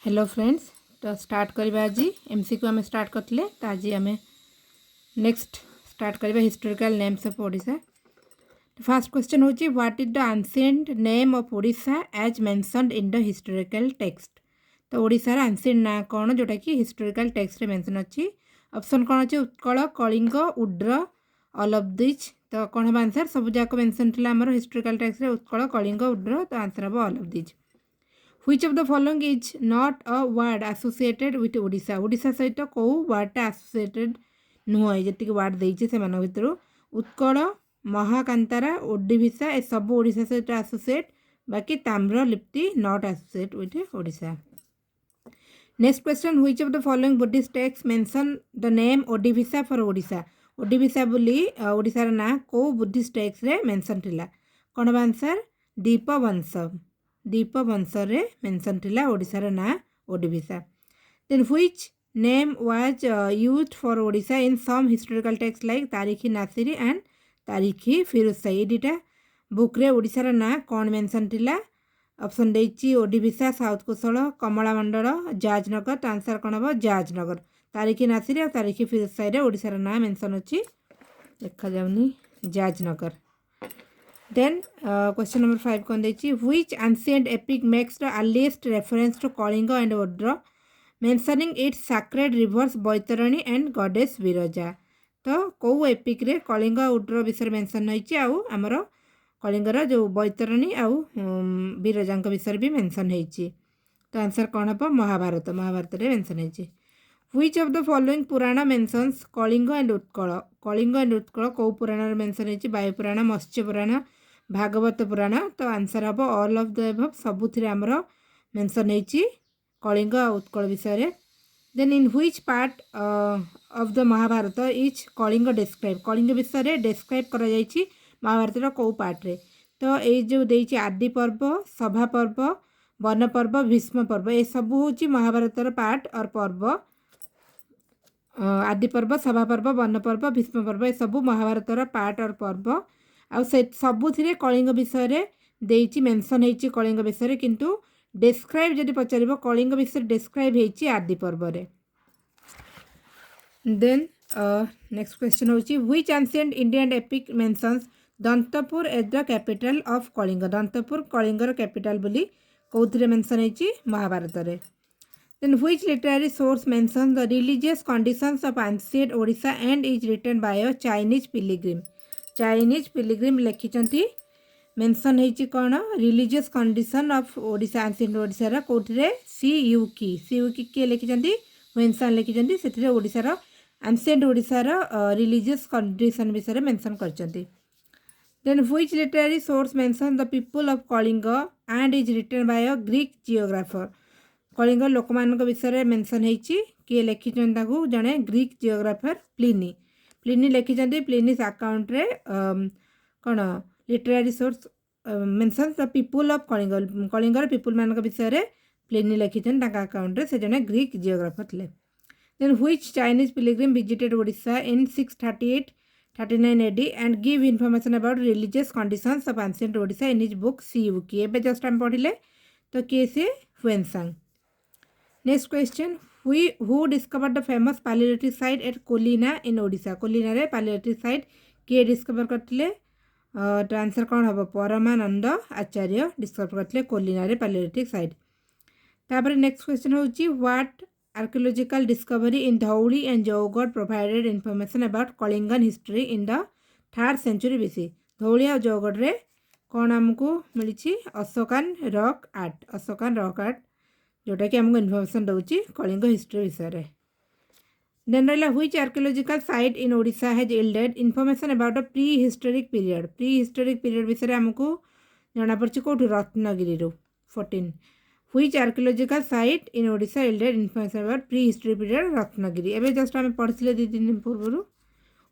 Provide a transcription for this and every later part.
Hello friends, तो start करवा आज एमसीक्यू आम स्टार्ट करते तो आज आम नेक्स्ट स्टार्ट करवा historical names of Odisha. First question होची what is the ancient name of Odisha as mentioned in the historical text. तो ओडिशार एंशिएंट ना कौन जोटा कि हिस्टोरिकल टेक्स्ट रे मेंशन अच्छी। ऑप्शन कौन अच्छे Utkal, Kalinga, Udra, all of this. तो कौन हम आंसर सब जाक मेंशन थिला हमर हिस्टोरिकल टेक्स्ट रे उत्कल, कलिंग, उड्र। तो answer hmm all of this. Which of the following is not a word associated with Odisha? Odisha सहित कौ word associated नुह जी word देइछे से मान भितर उत्कल, महाकांतारा, ओडिशा ए सब ओडिशा सहित associate, बाकी ताम्र लिप्ति not associate with Odisha. Next question, which of the following Buddhist texts mention the name Odisha for Odisha? Odisha बोली ओडिशा रा ना को बुद्धिस्ट टेक्स्ट रे मेंशन थिला। कोन आंसर दीपवंश। दीपवंश रे मेंशन थिला ओडिशा रा ना Odisha. Then which name was used for Odisha in some historical text like Tarikhi Nasiri and तारीखी फिरोज शाही। एटा बुक रे ओडिशा रा ना कोन मेंशन थिला। ऑप्शन देछि ओडिशा, साउथ कोसल, कमला मंडल, जाजनगर। तो आंसर कोन हो जाजनगर। तारीखी नासिरी और तारीखी फिरोज शाही रे ओडिशा रा ना मेंशन अछि, देखा जाउनी जाजनगर। Then question number 5 कौन देछि which ancient epic makes the earliest reference to Kalinga and Odra, mentioning its sacred rivers Baitarani and goddess Viraja। तो कौ एपिक रे कलिंग उड्र विषय मेंशन होइछि आउ हमर कलिंगर जो बैतरणी आउ विरजांक विषय भी मेंशन होइछि। तो आंसर कौन हो महाभारत। महाभारत रे मेंशन होइछि। Which of the following Purana mentions Kalinga and Utkal? Kalinga and Utkal कौ पुराण रे मेंशन होइछि? वायु पुराण, मत्स्य पुराण, भागवत पुराण। तो answer hmm all of the above सबुथिरे हमर मेंशन होइछि कलिंग और उत्कल विषय। Then in which part of the Mahabharata is Kalinga describe? Kalinga विषय डिस्क्राइब करा जाइछि महाभारत रो को पार्ट रे? तो ए जो देइछि आदि पर्व, सभा पर्व, वन पर्व, भीष्म पर्व, ए सब होछि महाभारत रो पार्ट और पर्व। आदि पर्व, सभा पर्व, वन पर्व, भीष्म पर्व ए सब महाभारत रो पार्ट और पर्व। आ से सबुथिरे कलिंग विषय देइछि मेंशन होइछि कलिंग विषय, किंतु डिस्क्राइब जदि पचारिबो कलिंग विषय डिस्क्राइब होइछि आदि पर्व रे। देन नेक्स्ट क्वेश्चन होइछि which ancient Indian epic mentions Dantapur as the capital of Kalinga? Dantapur कलिंगर कैपिटल बोली कोथिरे मेंशन होइछि महाभारत रे। Then which literary source mentions the religious conditions of ancient Odisha and is written by a Chinese pilgrim? Chinese pilgrim लिखिचंती mention होइछि कोन religious condition of Odisha, ancient Odisha रा कोठरे Si-Yu-Ki. Si-Yu-Ki के लिखिचंती मेंशन लिखिचंती सेथिरे ओडिशा रा एंशिएंट ओडिशा रा रिलीजियस कंडीशन विषय mention करचंती। Then which literary source mentions the people of Kalinga and is written by a Greek geographer? Kalinga लोकमान विषय मेंशन होइछि किए लिखिछन ताकू जने ग्रीक जियोग्राफर प्लिनी। प्लिनी लिखिछन्ती प्लिनीस अकाउंट रे कोन literary source mentions the people of Kalinga. कलिंगर पीपल मान विषय प्लिनी लिखिछन ताका अकाउंट रे से जने ग्रीक जियोग्राफर थे। Then which Chinese pilgrim visited Odisha in 638-39 AD and give information about religious conditions of ancient Odisha in his book Siyuki. एबे जस्ट हम पढिले तो के से Hiuen Tsang. Next question who discovered the famous palliative site at कोलिना इन ओडिशा? कोलिना रे palliative site किए discover करथिले? तो आंसर कौन हम परमानंद आचार्य डिस्कवर करथिले कोलिना रे palliative site। तापर नेक्स्ट क्वेश्चन होची what archaeological discovery in Dhauli and Jaugada provided information about Kalingan history in the 3rd century BC? Dhauli और जौगढ़ रे कौन हमको मिली Ashokan rock art. Ashokan rock art जोटा कि हमको इन्फॉर्मेशन दउछि कलिंग हिस्ट्री विषय। देन रहिला which archaeological site in Odisha has yielded information about a prehistoric period? Prehistoric period विषय हमको जाना पड़छि कोठु रत्नगिरी रो। 14 which archaeological site in Odisha yielded information about pre historic period? Ratnagiri. एबे जस्ट हम पढिले 2 दिन पूर्व।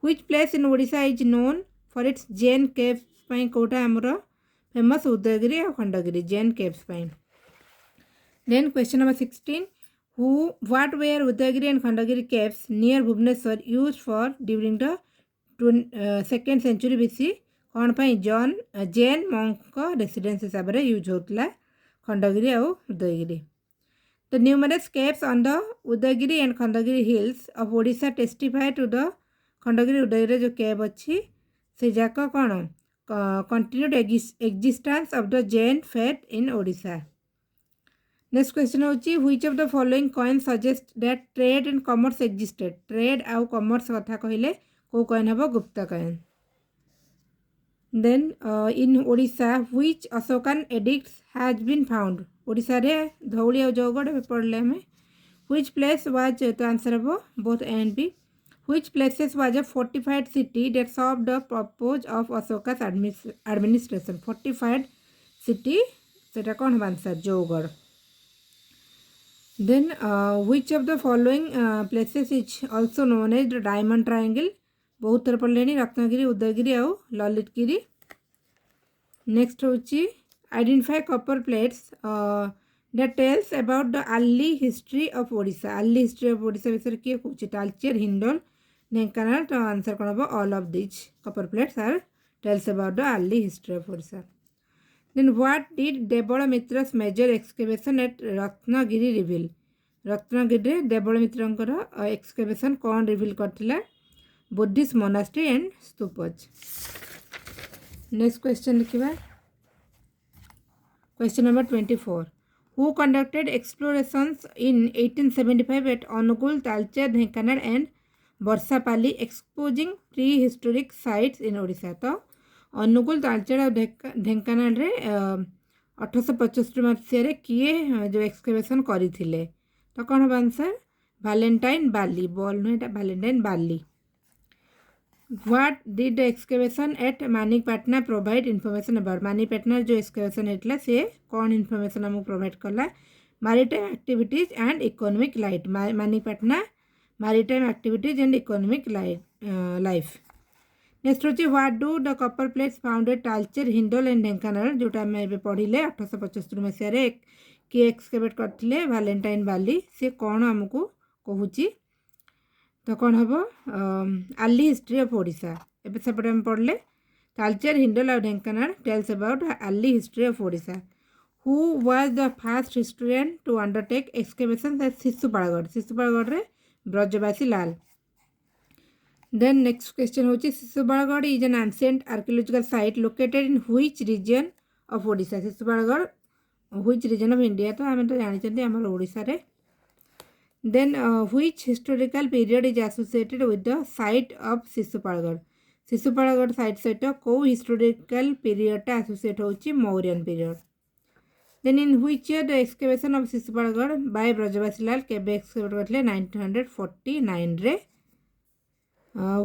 Which place in Odisha is known for its Jain caves पई? कोटा हमरो फेमस उदयगिरी और खंडगिरी जैन केव्स पई। Then question number 16 what were Udayagiri and Khandagiri caves near Bhubaneswar used for during the 2nd century BC? कौन पाई जैन monk रेसिडेंस हिसाब रे यूज होतला खंडगिरी और Udayagiri. The numerous caves on the Udagiri and Khandagiri hills of Odisha testify to the Khandagiri Udagiri जो cave अच्छी से जाका कौन continued existence of the Jain faith in Odisha. Next question होची which of the following coins suggest that trade and commerce existed. Trade आउ commerce कथा कहले को coin हबो Gupta coin. Then in Odisha which Asokan edicts has been found. Odisha रे धौली और जौगड़ पढ़ले हमें. Which place was तो आंसर हबो both A and B. Which places was a fortified city that served the purpose of Asoka's administration. Fortified city सेटा कौन हबो answer जौगड़. Then which of the following places is also known as the diamond triangle. बहुत थर पढ़ले रत्नगिरी उदयगिरी और Lalitgiri. Next होची identify copper plates that tells about the early history of Odisha. early history of Odisha विषय किए कुछ तालचेर हिंडोल ढेंकानाल. तो answer कौन हबो all of these copper plates are tells about the early history of Odisha. Then what did Debala Mitra's major excavation at Ratnagiri reveal? Ratnagiri देवल मित्रंकर excavation कौन reveal करथिला? Buddhist monastery and stupas. Next question लिखिबा. Question number 24. Who conducted explorations in 1875 at Anugul, Talcher, Dhenkanal and Barsapalli exposing prehistoric sites in Odisha? तो अनुगुल तालचेर और ढेंकानाल रे 1875 मसीह किए जो एक्सकेवेशन करिथिले. तो कौन हम answer Valentine Ball. Ball no एटा Valentine Ball. What did the excavation at Manikapatna provide information about. Manikapatna जो एक्सकेवेशन हेतला से कौन इनफॉरमेशन हमको प्रोवाइड करला? Maritime activities and economic life. Manikapatna maritime activities and economic life. Next होची what do the copper plates found at Talcher Hindol and Dhenkanal जोटा आम ए पढ़िले 1875 मसीह किए एक्सकेवेट करथिले वैलेंटाइन बाली. से कौन आमको कहूची? तो कौन हम अर्ली हिस्ट्री ऑफ ओडिशा. एबे सेपटे हम पढ़ले तालचेर हिंडोल और Dhenkanal tells about early history of Odisha. Who was the first historian to undertake excavation at Sisupalgarh. Sisupalgarh रे Brajbasi Lal. Then next question होची Sisupalgarh is an ancient archaeological site located in which region of Odisha. Sisupalgarh which region of India. तो आम तो जानी आम ओडिशा रे. Then which historical period is associated with the site of Sisupalgarh. Sisupalgarh site सहित को historical period टा associate होची Mauryan period. Then in which year the excavation of Sisupalgarh by ब्रजवासी लाल केबे excavate करथिले 1949 रे.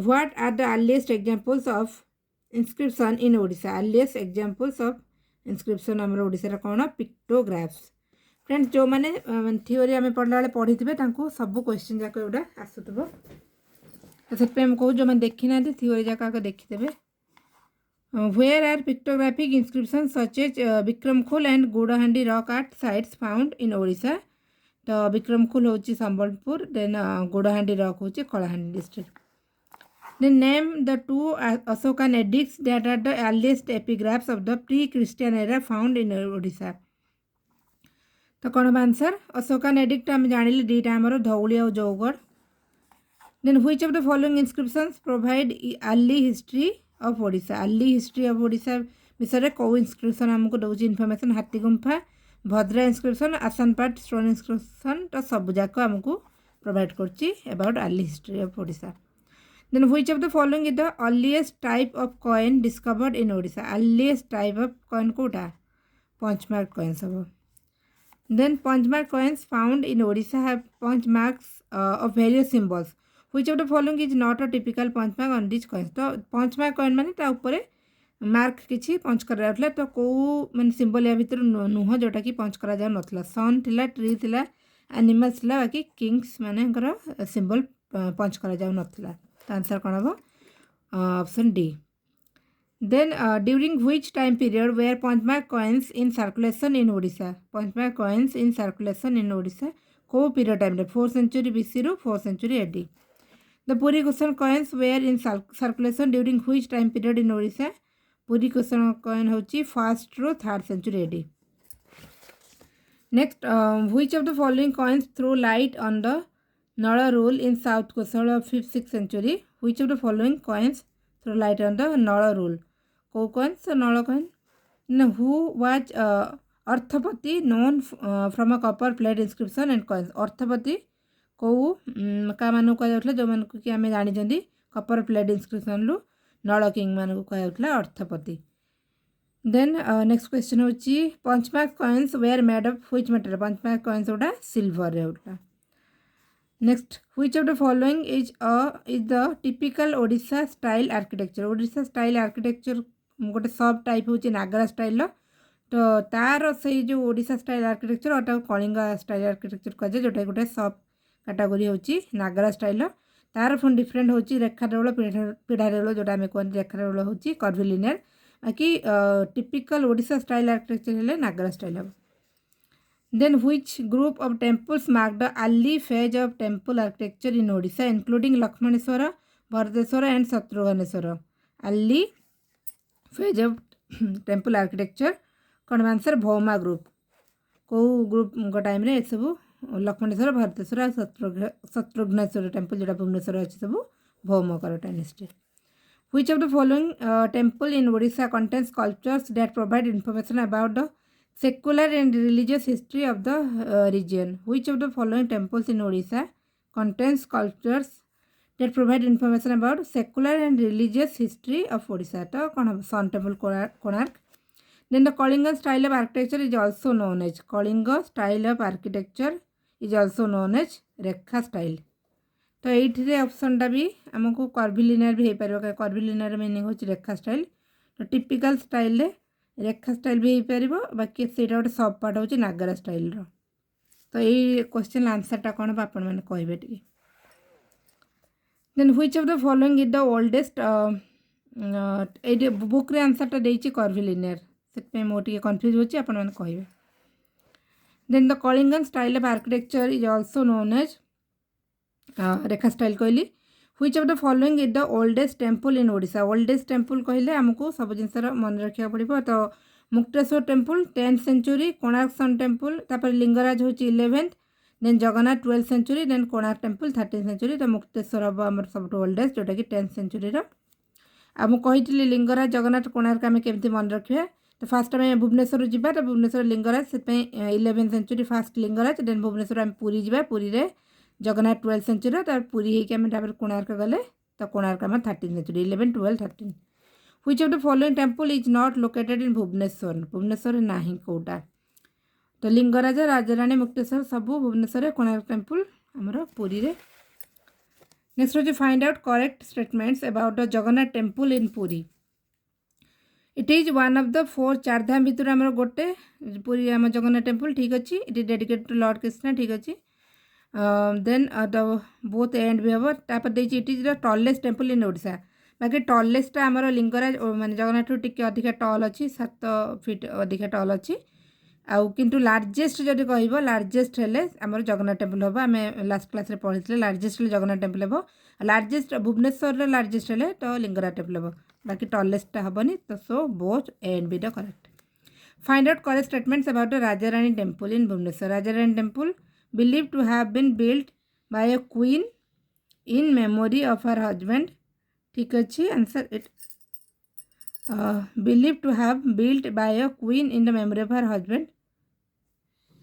What are the earliest examples of inscription in Odisha? earliest examples of inscription हमर ओडिसा रा कोन pictographs. Friends जो मैंने थियोरी आम पढ़ला बेले पढ़ी थे सब क्वेश्चन जाक एवटा आसुव. से कहूँ जो मैंने देखी ना थियोरी जाक आगे देखीदे. Where are pictographic inscription such as Vikramkhol and Gudahandi rock art sites found in Odisha. तो विक्रमखोल हूँ संबलपुर. देन गुड़हांडी रॉक हूँ Kalahandi district. Then name the two Asokan edicts that are the earliest epigraphs of the pre-Christian era found in Odisha. तो कौन answer अशोकान addict आम जानिले दीटा आमर धौली और Jaugada. Then which of the following inscriptions provide early history of Odisha. Early history of Odisha विषय कौ इनस्क्रिप्शन आमको दौर information हाथी गुंफा भद्रा इनस्क्रिप्शन आसानपाट स्टोन इनस्क्रिप्शन तो सब जाक आमको प्रोवाइड करछि about early history of Odisha. Then which of the following is the earliest type of coin discovered in Odisha. earliest type of coin कोटा punch mark coins हबो. Then punch mark coins found in Odisha have punch marks of various symbols. Which of the following is not a typical punch mark on these coins. तो punch mark coin माने ता ऊपर mark किछि पंच कर रहले तो को माने सिंबल या भीतर नुह जोटा कि पंच करा जाउ नथला. सन थिला ट्री थिला एनिमल्स थिला बाकी किंग्स माने कर सिंबल पंच करा जाउ नथला. तो आंसर कौन हम option D. Then during which time period were punch mark coins in circulation in Odisha. punch mark coins in circulation in Odisha को period time 4th century BC ru 4th century AD. The Puri Kushan coins were in circulation during which time period in Odisha. Puri Kushan coin होची 1st ru 3rd century AD. Next, which of the following coins threw light on the Nala rule in South Kosala of 5th 6th century? Which of the following coins threw light on the Nala rule? Cow coins or Nala coin? No, who was Arthapati known from a copper plate inscription and coins? Arthapati कौ का मानू कहुला जो मान कि आम जानी Kapoor plate इनस्क्रिप्शन रु Nala king मान कहुला अर्थपति. देन नेक्स्ट क्वेश्चन होची punch mark coins were made of which metal? Punch mark coins उडा सिल्वर रे उडा. Next which of the following is the typical Odisha style architecture? Odisha style architecture गोटे सब टाइप होची नागरा स्टाइल तो तार से जो ओडिशा स्टाइल आर्किटेक्चर और कलिंग स्टाइल आर्किटेक्चर कहे जोटा गोटे सब कैटेगरी होची नागरा स्टाइल. तार फुण डिफरेंट होची रेखा देउल पीढ़ा देउल जोटा आम कहते रेखा देउल होची कर्विलिनियर. बाकी टिपिकल ओडिशा स्टाइल आर्किटेक्चर हेले नागरा स्टाइल हम. Then which group of temples mark the early phase of temple architecture in Odisha including Lakshmaneshwar, Bharateshwar and Shatrughneshwar? Early phase of temple architecture कौन आंसर? भौमा ग्रुप. कौ ग्रुप टाइम रे सब लक्ष्मणेश्वर, भरतेश्वर, शत्रुघ्नेश्वर टेम्पल जोटा भुवनेश्वर अच्छे सब भौमकर dynasty. Which of the following temple in Odisha contains sculptures that provide information about the secular and religious history of the region? Which of the following temples in Odisha contains sculptures that provide information about secular and religious history of Odisha? तो कौन Sun Temple Konark. Then the Kalinga style of architecture is also known as Kalinga style of architecture is also known as Rekha style. तो ये ऑप्शनटा भी आमको curvilinear भी हो पार. Curvilinear meaning हो रेखा style. तो टिपिकल स्टाइल रेखा स्टाइल भी हो पार. बाकी से गोटे सब पार्ट हो नागरा स्टाइल. तो ये क्वेश्चन आंसरटा कौन आपण मैंने कहे टे. Then which of the following is the oldest ये बुक रे आंसरटा देछि कर्विलिनियर से मोटे कन्फ्यूज होची आपण मैंने कहे. Then the Kalingan style of architecture is also known as Rekha style कहली. Which of the following is the oldest temple in Odisha? Oldest temple कहले आमको सब जिनसर मन रखा पड़ो. तो Mukteshwar temple 10th century, Konark sun temple तापर लिंगराज हूँ 11th, then Jagannath 12th century, then Konark temple 13th century. तो मुक्तेश्वर हम आम सब ओल्डेस्ट जोटा कि 10th सेंचुरी. मुझे लिंगराज जगन्नाथ कोणार्क आम केमती मन रखा. तो फास्ट आम भुवनेश्वर जावा. तो भुवनेश्वर लिंगराज से 11th century fast Lingaraj. Then Bhubaneswar आम पुरी जावा. पुरी रे जगन्नाथ 12th सेंचुरी. तो पुरी होकर कोणार्क गले. तो कोणार्क आम 13th century 11, 12, 13. Which of the following temple is not located in Bhubaneswar? Bhubaneswar नहीं कौटा. तो लिंगराज, राजाराणी, मुक्तेश्वर सब भुवनेश्वर. कोणार्क टेम्पल आमर पुरी रे. नेक्स्ट हूँ find out correct statements about the Jagannath temple in Puri. It is one of the 4 Chardham भितर आमर गोटे पुरी आम जगन्नाथ टेम्पल. ठीक अच्छे. It is dedicated to lord Krishna. ठीक अच्छे. देन द बोथ एंड भी हम. तापर देखिए it is the tallest temple in Odisha. बाकी टॉलेस्ट आमर लिंगराज माने जगन्नाथ टी अधिका टॉल अच्छी 7 फीट अधिका टॉल अच्छी. आउ किंतु लार्जेस्ट जदि कह लार्जेस्ट हेले आमर जगन्नाथ टेम्पल हम. आम लास्ट क्लास पढ़ी लार्जेस्ट जगन्नाथ टेम्पल हम. लार्जेस्ट भुवनेश्वर लार्जेस्ट हेले तो लिंगराज टेम्पल हम. बाकी टॉलेस्ट हेनी. तो so both and B the correct. Find out correct statements about the Rajarani temple in Bhubaneswar. Rajarani temple believed to have been built by a queen in memory of her husband. ठीक अच्छे. Answer it believed to have built by a queen in the memory of her husband.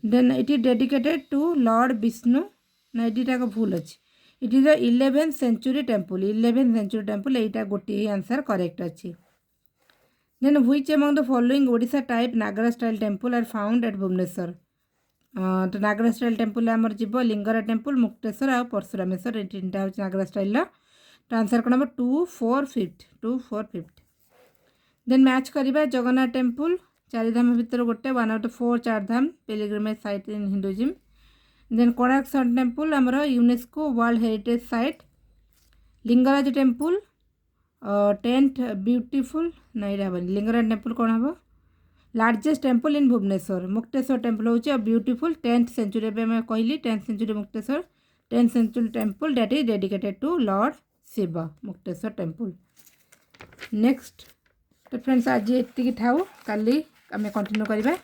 Then it is dedicated to Lord Vishnu. ना ये भूल अच्छी. It is the 11th century temple. 11th century temple एटा गोटे ही answer correct अच्छी. Then which among the following Odisha type Nagara style temple are found at Bhubaneswar? तो नागरा style temple आमर जीव लिंगरा temple, Mukteshwar और परशुरामेश्वर. ये 3टा हूँ नागरा स्टाइल. तो आंसर कौन हम 2, 4, 5. 2, 4, 5. देन मैच करवा जगन्नाथ टेम्पल चारिधाम भितर गोटे one of the 4 Chardham pilgrimage site in Hinduism. Then Konark sun temple आमर UNESCO world heritage site. Lingaraj temple 10th beautiful ना ये हेनी. लिंगराज टेम्पल कौन हम largest temple in Bhubaneswar. Mukteshwar temple हूँ ब्यूटीफुल 10th सेंचुरी मैं कहली 10th century Mukteshwar 10th century temple that is dedicated to lord Shiva. Mukteshwar temple. Next तो फ्रेंड्स आज ये थाऊ काली आम कंटिन्यू करवा.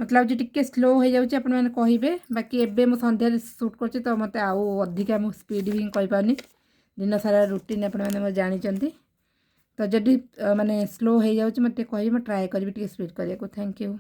मत लाଗୁଛି ଟିକେ ସ୍ଲୋ ହେଇଯାଉଛି ଆପଣମାନେ କହିବେ ବାକି ଏବେ ମୁଁ ସନ୍ଧ୍ୟାରେ ସୁଟ୍ କରୁଛି ତ ମୋତେ ଆଉ ଅଧିକା ମୁଁ ସ୍ପିଡ଼ ହିଁ କହିପାରୁନି ଦିନ ସାରା ରୁଟିନ୍ ଆପଣମାନେ ମୋର ଜାଣିଛନ୍ତି ତ ଯଦି ମାନେ ସ୍ଲୋ ହେଇଯାଉଛି ମୋତେ ଟିକେ କହିବେ ମୁଁ ଟ୍ରାଏ କରିବି ଟିକେ ସ୍ପିଡ଼ କରିବାକୁ ଥ୍ୟାଙ୍କ ୟୁ।